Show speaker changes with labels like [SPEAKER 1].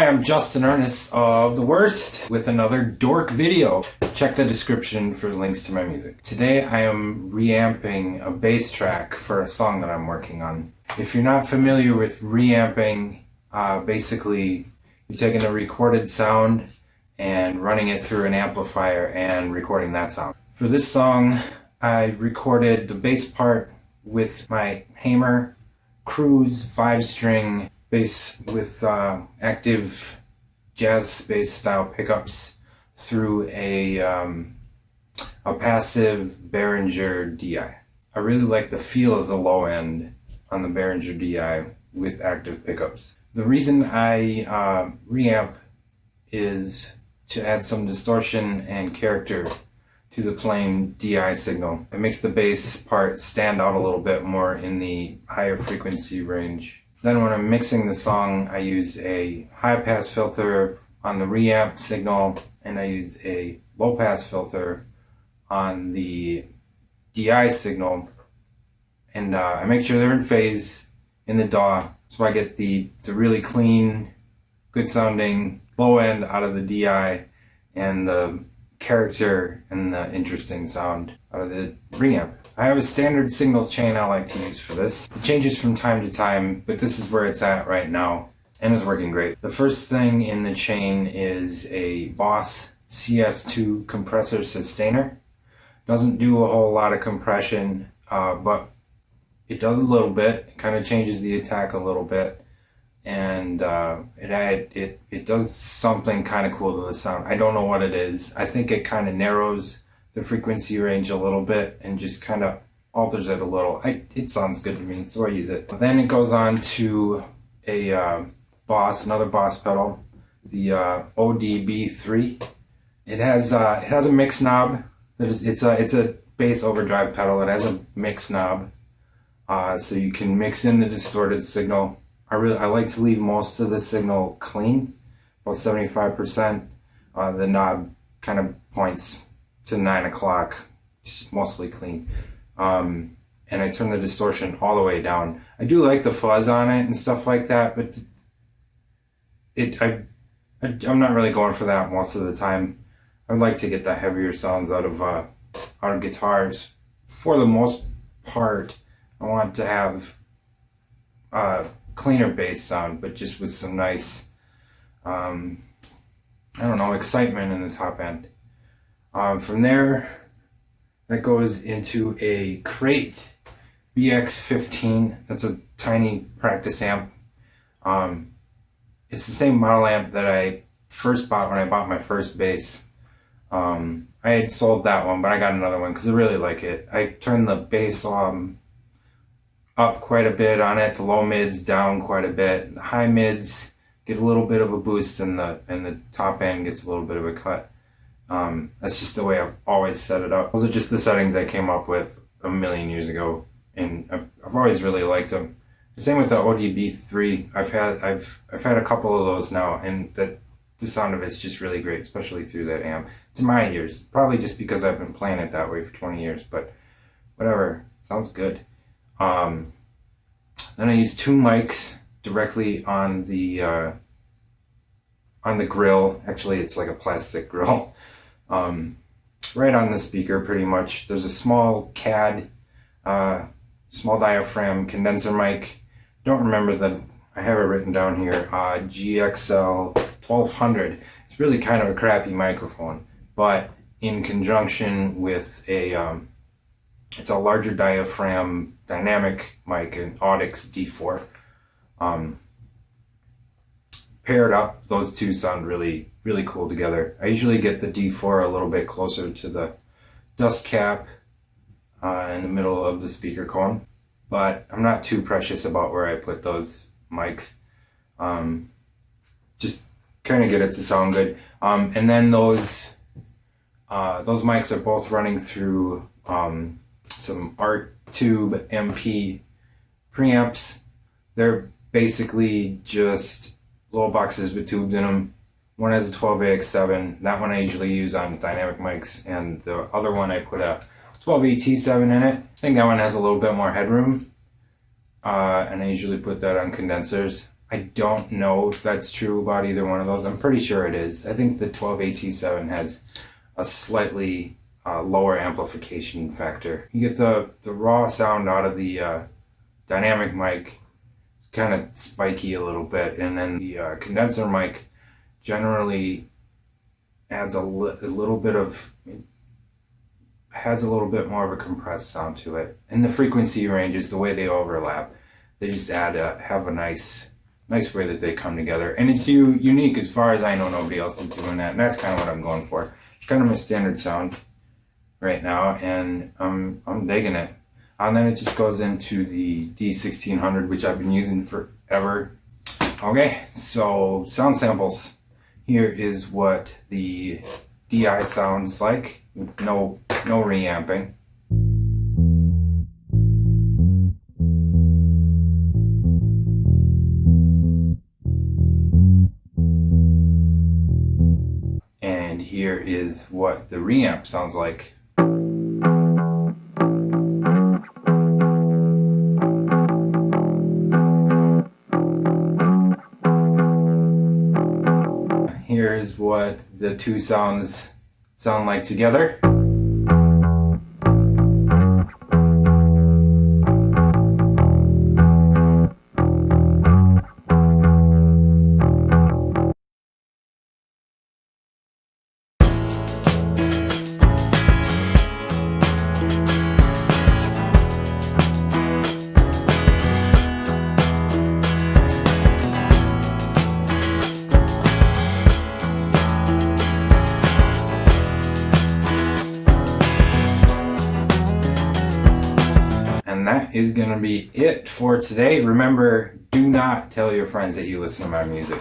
[SPEAKER 1] Hi, I'm Justin Ernest of The Worst with another dork video. Check the description for links to my music. Today I am reamping a bass track for a song that I'm working on. If you're not familiar with reamping, basically you're taking a recorded sound and running it through an amplifier and recording that sound. For this song, I recorded the bass part with my Hamer Cruise 5-string bass with active jazz bass style pickups through a passive Behringer DI. I really like the feel of the low end on the Behringer DI with active pickups. The reason I reamp is to add some distortion and character to the plain DI signal. It makes the bass part stand out a little bit more in the higher frequency range. Then when I'm mixing the song, I use a high pass filter on the reamp signal, and I use a low pass filter on the DI signal, and I make sure they're in phase in the DAW, so I get the really clean, good sounding low end out of the DI and the character and the interesting sound out of the reamp. I have a standard signal chain I like to use for this. It changes from time to time, but this is where it's at right now, and it's working great. The first thing in the chain is a Boss CS2 compressor sustainer. Doesn't do a whole lot of compression, but it does a little bit. It kind of changes the attack a little bit, and it does something kind of cool to the sound. I don't know what it is. I think it kind of narrows the frequency range a little bit and just kind of alters it a little. It sounds good to me, so I use it. Then it goes on to a another Boss pedal, the ODB3. It has a mix knob. It's a bass overdrive pedal. It has a mix knob, so you can mix in the distorted signal. I like to leave most of the signal clean, about 75%. The knob kind of points to 9 o'clock, just mostly clean. And I turn the distortion all the way down. I do like the fuzz on it and stuff like that, but I'm not really going for that most of the time. I'd like to get the heavier sounds out of guitars. For the most part, I want to have cleaner bass sound, but just with some nice, excitement in the top end. From there, that goes into a Crate BX15. That's a tiny practice amp. It's the same model amp that I first bought when I bought my first bass. I had sold that one, but I got another one because I really like it. I turned the bass up quite a bit on it, the low mids down quite a bit. The high mids get a little bit of a boost, and the top end gets a little bit of a cut. That's just the way I've always set it up. Those are just the settings I came up with a million years ago, and I've always really liked them. The same with the ODB3. I've had a couple of those now, and the sound of it's just really great, especially through that amp. To my ears, probably just because I've been playing it that way for 20 years, but whatever, sounds good. Then I use two mics directly on the grill. Actually, it's like a plastic grill. Right on the speaker, pretty much. There's a small CAD, small diaphragm condenser mic. Don't remember I have it written down here, GXL 1200. It's really kind of a crappy microphone, but in conjunction with it's a larger diaphragm dynamic mic, an Audix D4. Paired up, those two sound really, really cool together. I usually get the D4 a little bit closer to the dust cap in the middle of the speaker cone, but I'm not too precious about where I put those mics. Just kind of get it to sound good. And then those mics are both running through some Art Tube MP preamps. They're basically just little boxes with tubes in them. One has a 12AX7. That one I usually use on dynamic mics, and the other one I put a 12AT7 in it. I think that one has a little bit more headroom, and I usually put that on condensers. I don't know if that's true about either one of those. I'm pretty sure it is. I think the 12AT7 has a slightly lower amplification factor. You get the raw sound out of the dynamic mic, kind of spiky a little bit, and then the condenser mic generally adds a little bit of, has a little bit more of a compressed sound to it. And the frequency ranges, the way they overlap, they just have a nice way that they come together. And it's unique. As far as I know, nobody else is doing that, and that's kind of what I'm going for. It's kind of my standard sound right now, and I'm digging it. And then it just goes into the D1600, which I've been using forever. Okay, so sound samples. Here is what the DI sounds like with no reamping. And here is what the reamp sounds like. Here's what the two sounds sound like together. And that is going to be it for today. Remember, do not tell your friends that you listen to my music.